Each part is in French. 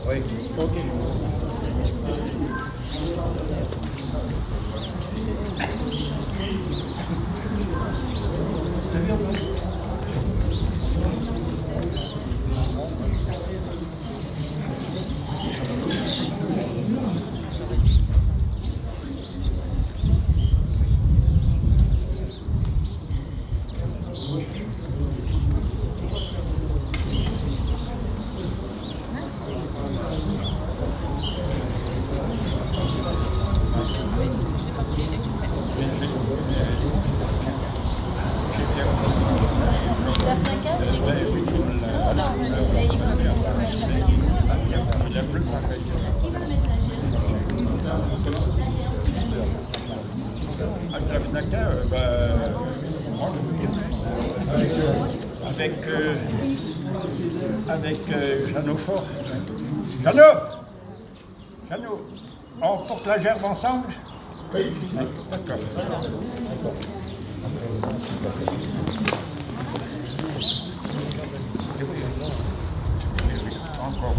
Oui. Ok. Avec la FNACA, moi, avec Jeannot Fort. Jeannot, on porte la gerbe ensemble? Oui. D'accord. Encore.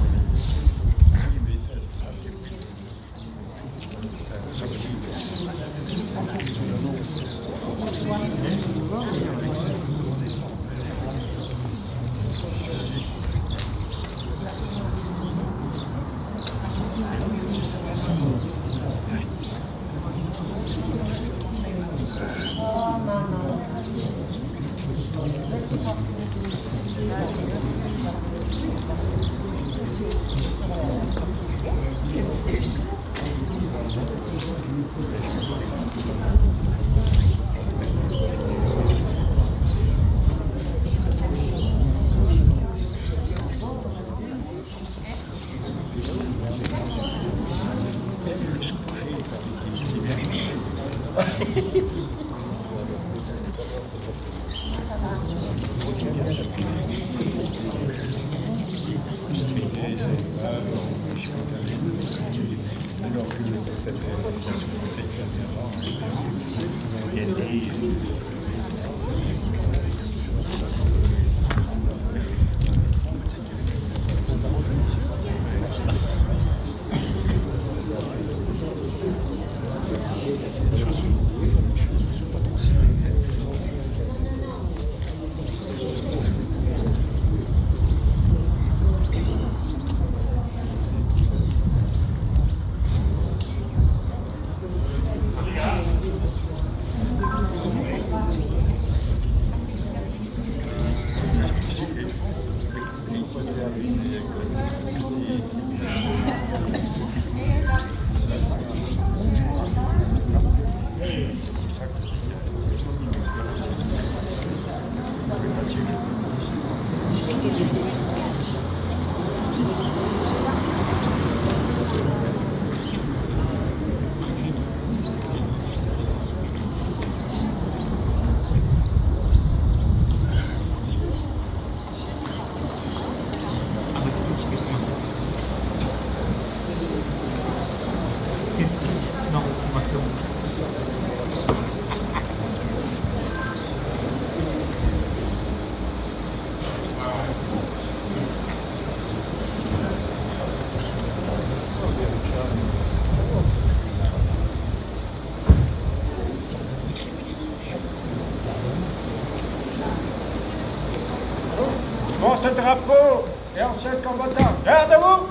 Porte-drapeau et anciens combattants, gardez-vous!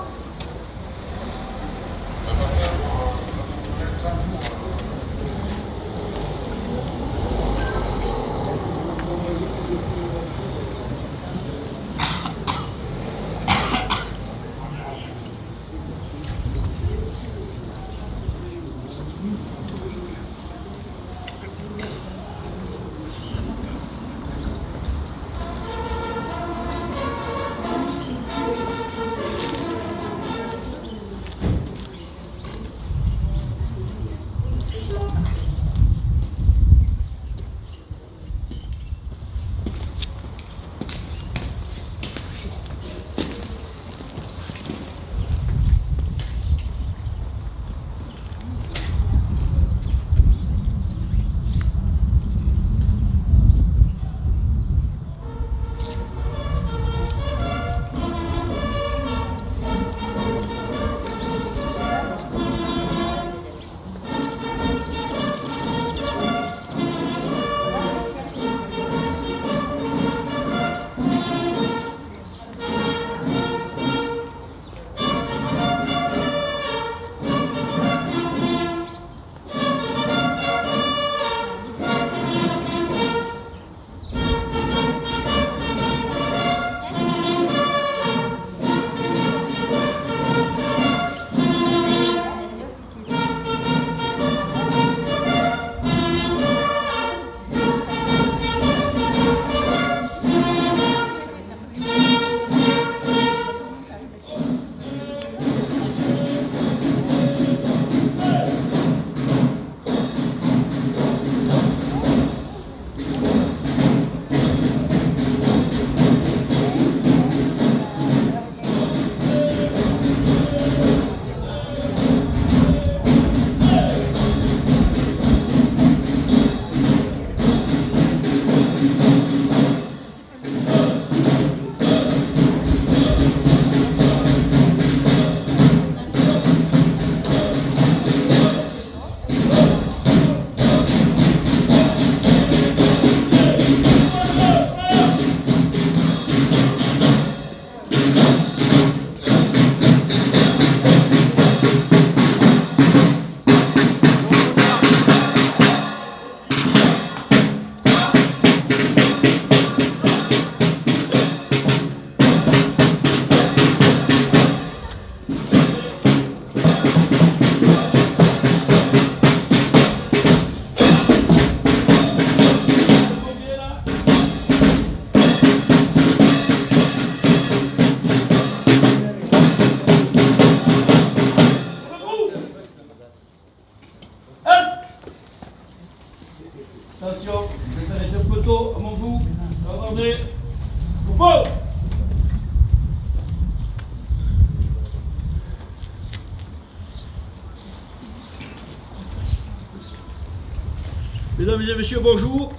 Mesdames et messieurs, bonjour.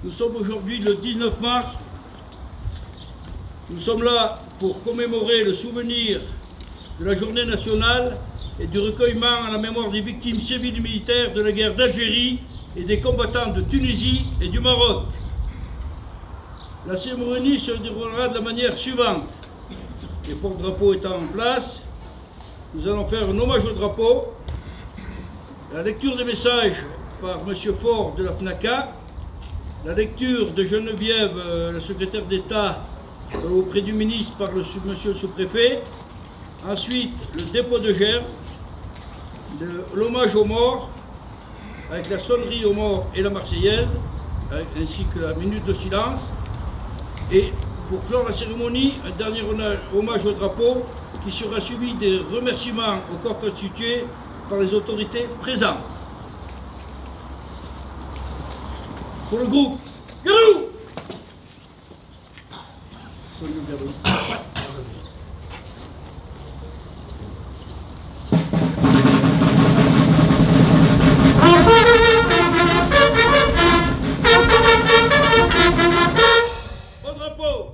Nous sommes aujourd'hui le 19 mars. Nous sommes là pour commémorer le souvenir de la journée nationale et du recueillement à la mémoire des victimes civiles et militaires de la guerre d'Algérie et des combattants de Tunisie et du Maroc. La cérémonie se déroulera de la manière suivante. Les porte-drapeaux étant en place, nous allons faire un hommage au drapeau, la lecture des messages par M. Faure de la FNACA, la lecture de Geneviève, la secrétaire d'État auprès du ministre par monsieur le sous-préfet, ensuite le dépôt de gerbes, l'hommage aux morts, avec la sonnerie aux morts et la Marseillaise, ainsi que la minute de silence, et pour clore la cérémonie, un dernier hommage au drapeau qui sera suivi des remerciements au corps constitué par les autorités présentes. Pour le groupe, Garou! Au drapeau!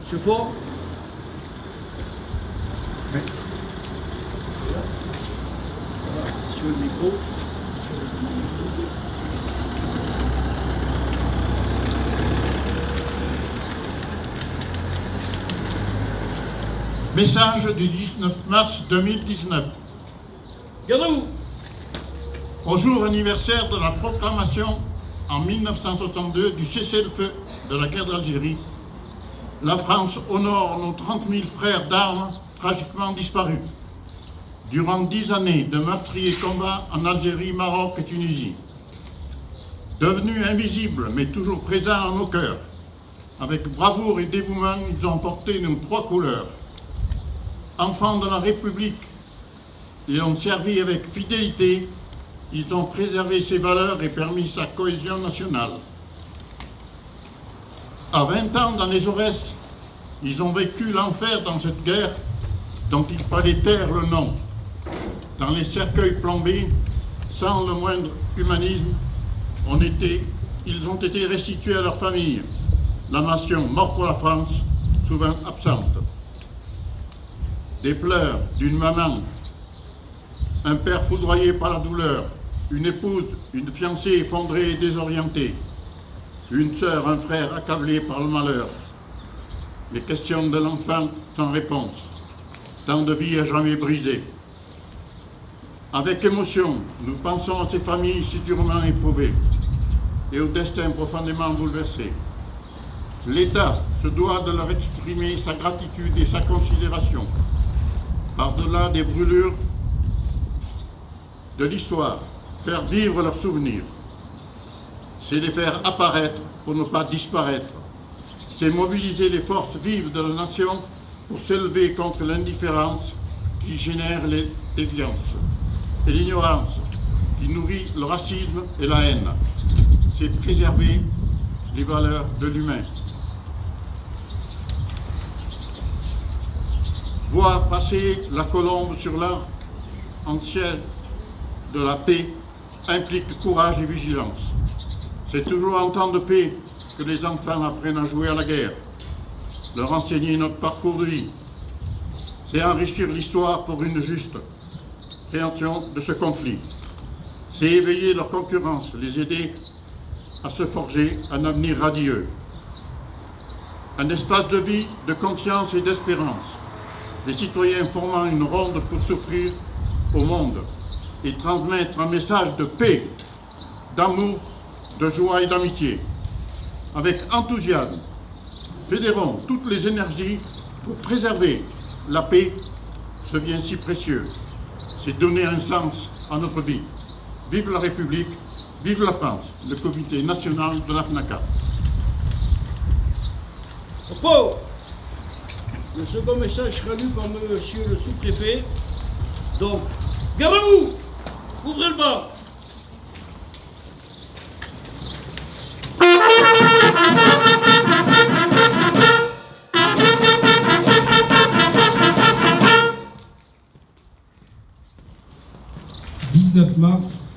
Monsieur Faure. Oui. Sur le micro. Message du 19 mars 2019. Gardez-vous. Au jour anniversaire de la proclamation en 1962 du cessez-le-feu de la guerre d'Algérie, la France honore nos 30 000 frères d'armes tragiquement disparus durant 10 années de meurtriers combats en Algérie, Maroc et Tunisie. Devenus invisibles mais toujours présents en nos cœurs, avec bravoure et dévouement, ils ont porté nos 3 couleurs. Enfants de la République, ils ont servi avec fidélité, ils ont préservé ses valeurs et permis sa cohésion nationale. À 20 ans dans les Aurès, ils ont vécu l'enfer dans cette guerre dont il fallait taire le nom. Dans les cercueils plombés, sans le moindre humanisme, ils ont été restitués à leur famille, la nation morte pour la France, souvent absente. Des pleurs d'une maman, un père foudroyé par la douleur, une épouse, une fiancée effondrée et désorientée, une sœur, un frère accablé par le malheur. Les questions de l'enfant sans réponse, tant de vies à jamais brisées. Avec émotion, nous pensons à ces familles si durement éprouvées et au destin profondément bouleversé. L'État se doit de leur exprimer sa gratitude et sa considération, par-delà des brûlures de l'histoire, faire vivre leurs souvenirs. C'est les faire apparaître pour ne pas disparaître. C'est mobiliser les forces vives de la nation pour s'élever contre l'indifférence qui génère les déviances et l'ignorance qui nourrit le racisme et la haine. C'est préserver les valeurs de l'humain. Voir passer la colombe sur l'arc en ciel de la paix implique courage et vigilance. C'est toujours en temps de paix que les enfants apprennent à jouer à la guerre, leur enseigner notre parcours de vie. C'est enrichir l'histoire pour une juste préhension de ce conflit. C'est éveiller leur concurrence, les aider à se forger un avenir radieux. Un espace de vie, de confiance et d'espérance. Les citoyens formant une ronde pour s'offrir au monde et transmettre un message de paix, d'amour, de joie et d'amitié. Avec enthousiasme, fédérons toutes les énergies pour préserver la paix, ce bien si précieux. C'est donner un sens à notre vie. Vive la République, Vive la France, le comité national de la FNACA. Propos. Le second message sera lu par monsieur le sous-préfet. Donc, gardez-vous. Ouvrez le bar. « 19 mars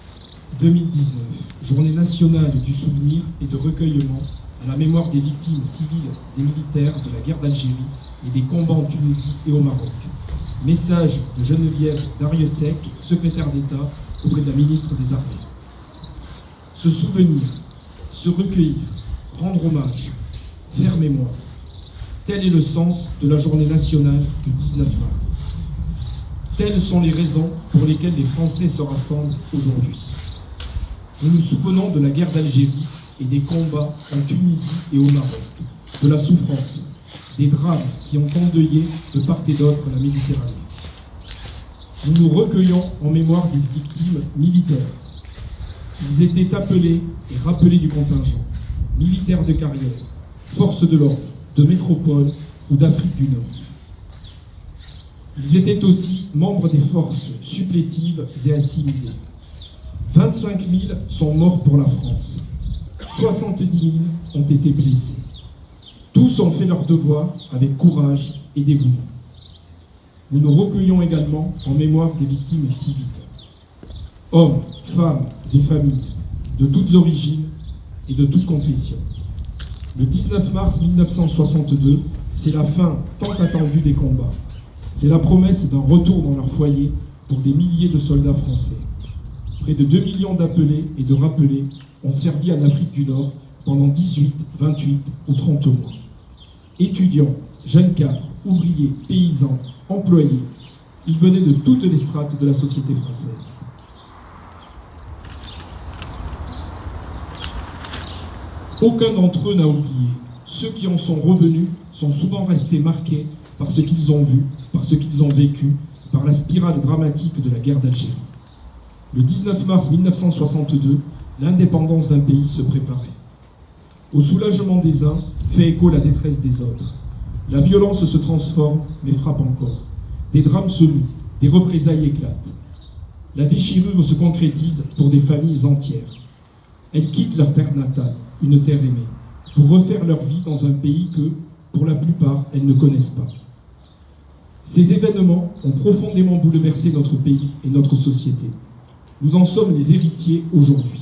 2019, journée nationale du souvenir et de recueillement à la mémoire des victimes civiles et militaires de la guerre d'Algérie et des combats en Tunisie et au Maroc. Message de Geneviève Darrieussecq, secrétaire d'État auprès de la ministre des Armées. Se souvenir, se recueillir, rendre hommage, faire mémoire. Tel est le sens de la journée nationale du 19 mars. Telles sont les raisons pour lesquelles les Français se rassemblent aujourd'hui. Nous nous souvenons de la guerre d'Algérie et des combats en Tunisie et au Maroc, de la souffrance, des drames qui ont endeuillé de part et d'autre la Méditerranée. Nous nous recueillons en mémoire des victimes militaires. Ils étaient appelés et rappelés du contingent, militaires de carrière, forces de l'ordre, de métropole ou d'Afrique du Nord. Ils étaient aussi membres des forces supplétives et assimilées. 25 000 sont morts pour la France. 70 000 ont été blessés. Tous ont fait leur devoir avec courage et dévouement. Nous nous recueillons également en mémoire des victimes civiles. Hommes, femmes et familles, de toutes origines et de toutes confessions. Le 19 mars 1962, c'est la fin tant attendue des combats. C'est la promesse d'un retour dans leur foyer pour des milliers de soldats français. Près de 2 millions d'appelés et de rappelés ont servi en Afrique du Nord pendant 18, 28 ou 30 mois. Étudiants, jeunes cadres, ouvriers, paysans, employés, ils venaient de toutes les strates de la société française. Aucun d'entre eux n'a oublié. Ceux qui en sont revenus sont souvent restés marqués par ce qu'ils ont vu, par ce qu'ils ont vécu, par la spirale dramatique de la guerre d'Algérie. Le 19 mars 1962, l'indépendance d'un pays se préparait. Au soulagement des uns, fait écho la détresse des autres. La violence se transforme, mais frappe encore. Des drames se nouent, des représailles éclatent. La déchirure se concrétise pour des familles entières. Elles quittent leur terre natale, une terre aimée, pour refaire leur vie dans un pays que, pour la plupart, elles ne connaissent pas. Ces événements ont profondément bouleversé notre pays et notre société. Nous en sommes les héritiers aujourd'hui.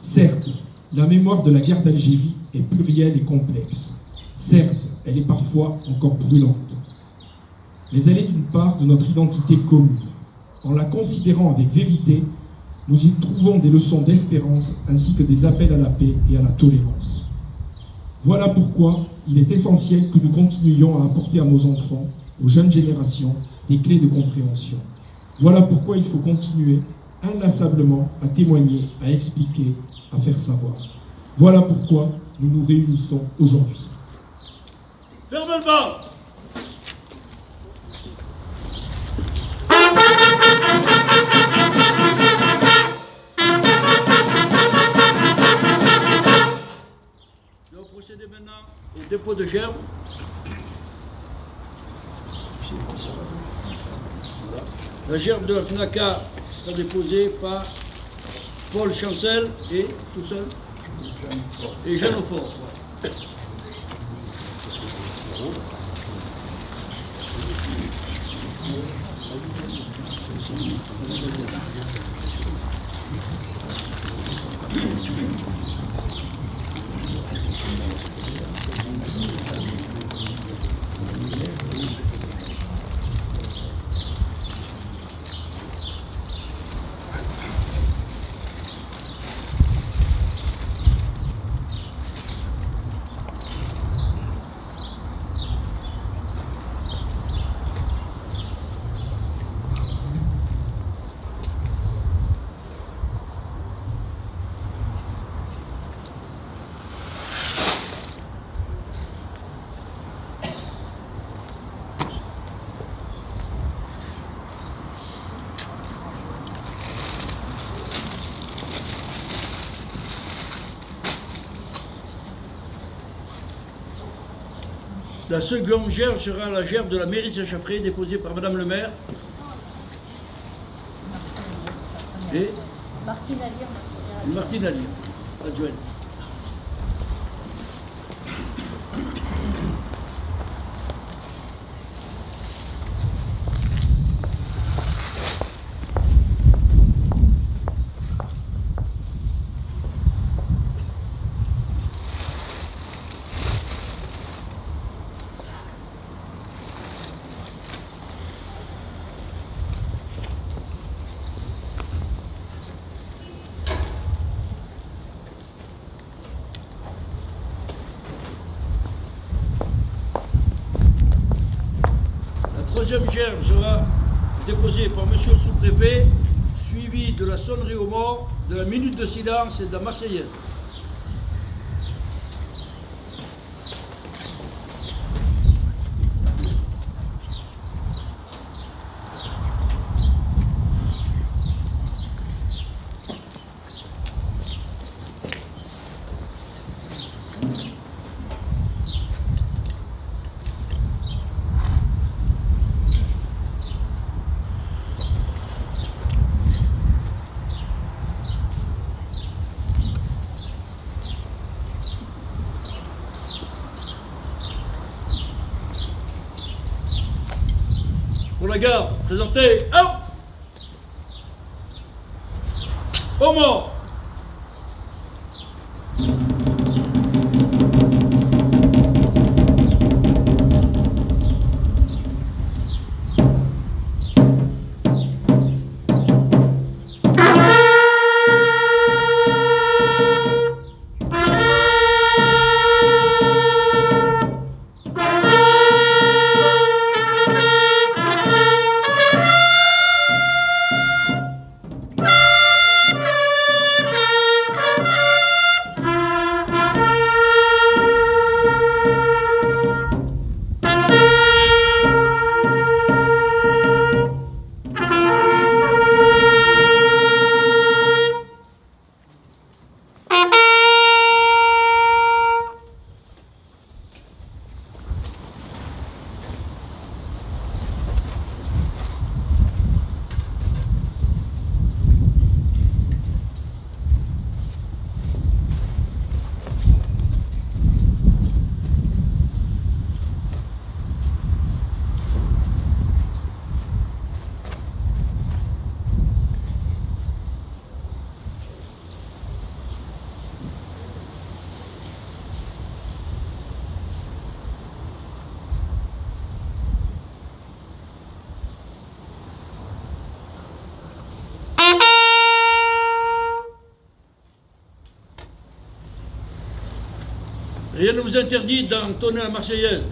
Certes, la mémoire de la guerre d'Algérie est plurielle et complexe. Certes, elle est parfois encore brûlante. Mais elle est une part de notre identité commune. En la considérant avec vérité, nous y trouvons des leçons d'espérance ainsi que des appels à la paix et à la tolérance. Voilà pourquoi il est essentiel que nous continuions à apporter à nos enfants, aux jeunes générations, des clés de compréhension. Voilà pourquoi il faut continuer inlassablement à témoigner, à expliquer, à faire savoir. Voilà pourquoi nous nous réunissons aujourd'hui. Fermez le bar. Je vais procéder maintenant au dépôt de gerbes. La gerbe de la FNACA sera déposée par Paul Chancel et tout seul et Jeanne Aufort. La seconde gerbe sera la gerbe de la mairie de Saint-Chaffré, déposée par Madame le maire. Et Martine Allier, adjointe. La troisième gerbe sera déposée par Monsieur le sous-préfet, suivie de la sonnerie aux morts, de la minute de silence et de la Marseillaise. Pour la garde, présentez, hop, au mort. Rien ne vous interdit d'entonner la Marseillaise.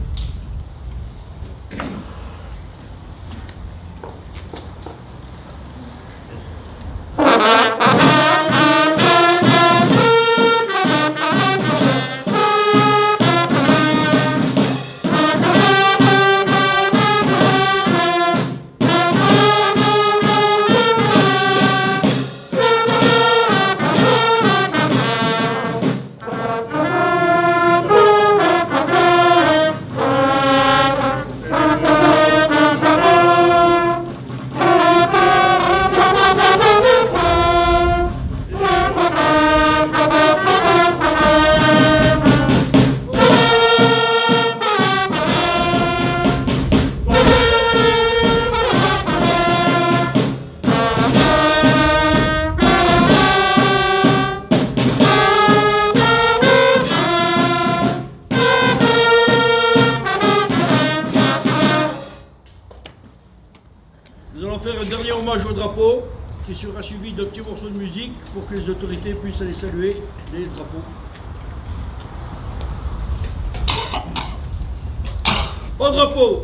Nous allons faire un dernier hommage au drapeau qui sera suivi d'un petit morceau de musique pour que les autorités puissent aller saluer les drapeaux. Au drapeau!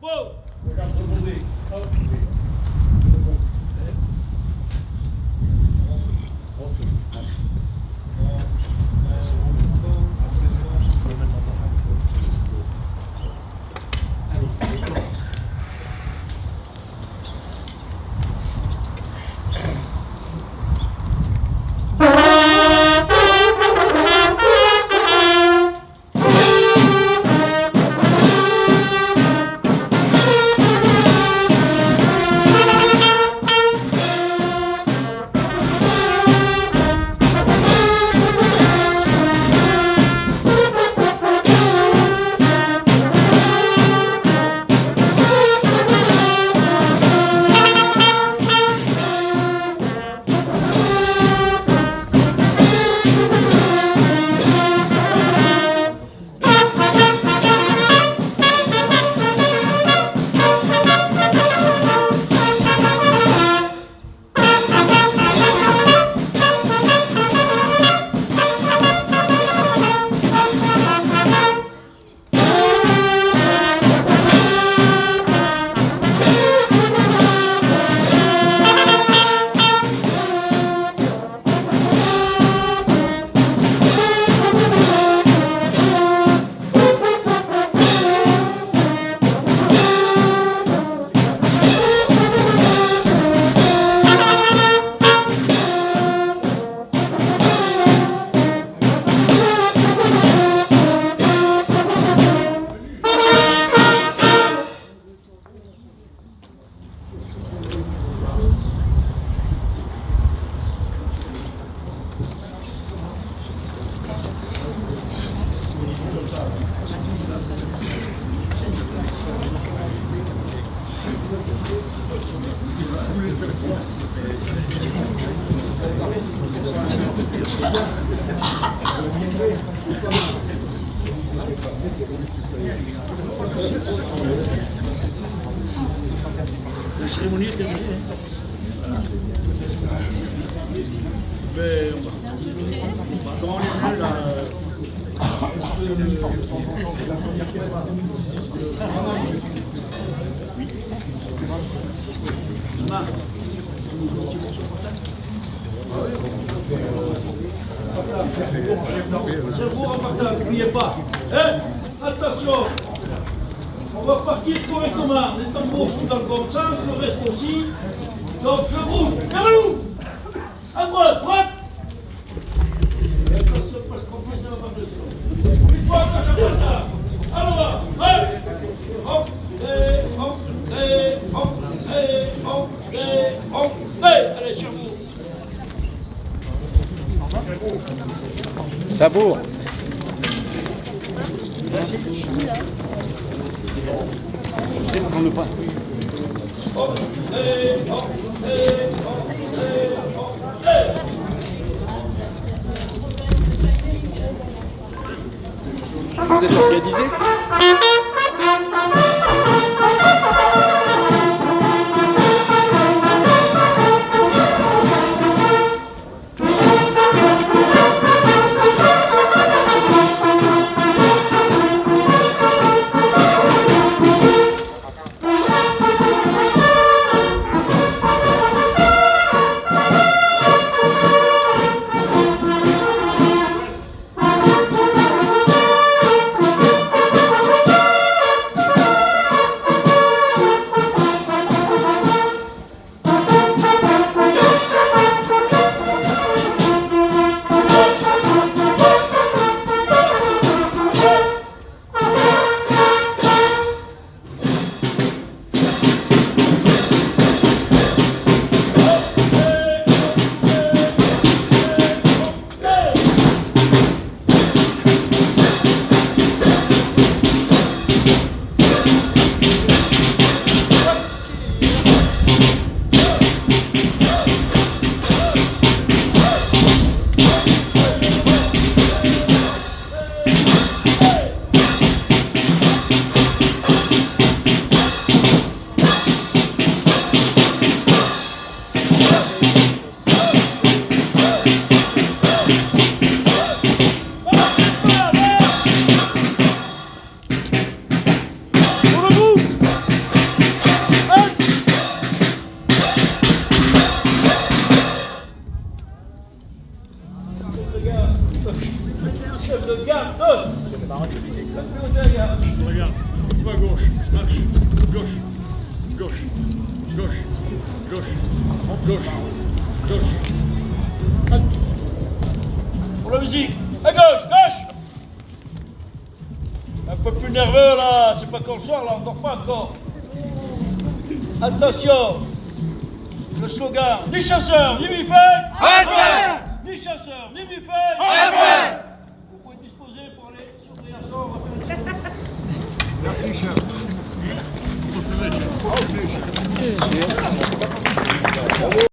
Wow. La cérémonie est terminée. Mais comment on est venu là C'est vous en partant, n'oubliez pas. Attention, on va partir correctement. Les tambours sont dans le bon sens, le reste aussi. Donc je bouge, vers nous. À droite, droite. Attention, parce qu'on fait ça va pas de une fois que je passe là. Alors, allez. Hop, et hop, et hop, et hop, et hop, et allez, sur vous. Sabour. C'est pour nous pas. Vous êtes organisé ? Gauche. Gauche. Gauche. Pour la musique. À gauche, gauche. Un peu plus nerveux là, c'est pas qu'on sort là, on dort pas encore. Attention. Le slogan, ni chasseur, ni mi-feuille. Ni chasseur, ni mi-feuille. Vous pouvez disposer pour aller sur les assorts, on va faire La fiche.